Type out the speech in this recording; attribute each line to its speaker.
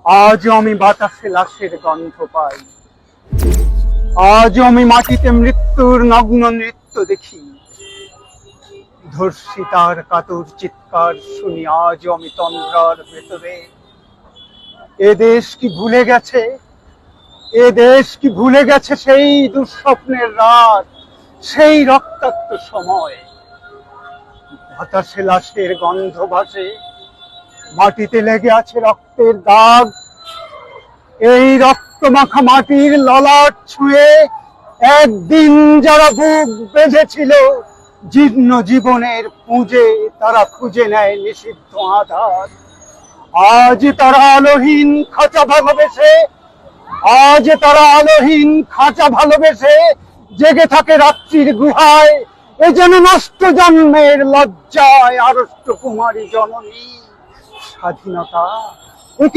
Speaker 1: আজও আমি বাতাসে লাশের গন্ধ পাই, আজও আমি মাটিতে মৃত্যুর নগ্ন নৃত্য দেখি। ধর্ষিতার কাতর চিৎকার শুনি আজও আমি তন্দ্রার ভেতরে। এ দেশ কি ভুলে গেছে, এ দেশ কি ভুলে গেছে সেই দুঃস্বপ্নের রাত, সেই রক্তাক্ত সময়। বাতাসে লাশের গন্ধ ভাসে, মাটিতে লেগে আছে রক্তের দাগ। এই রক্তমাখা মাটির ললাট ছুঁয়ে একদিন যারা বুক বেঁধেছিল জীর্ণ জীবনের পুঁজে, তারা খুঁজে নেয় নিষিদ্ধ আধার। আজ তারা আলোহীন খাঁচা ভালোবেসে, আজ তারা আলোহীন খাঁচা ভালোবেসে জেগে থাকে রাত্রির গুহায়। এ যেন নষ্ট জন্মের লজ্জায় আড়ষ্ট কুমারী জননী। স্বাধীনতা, এ কি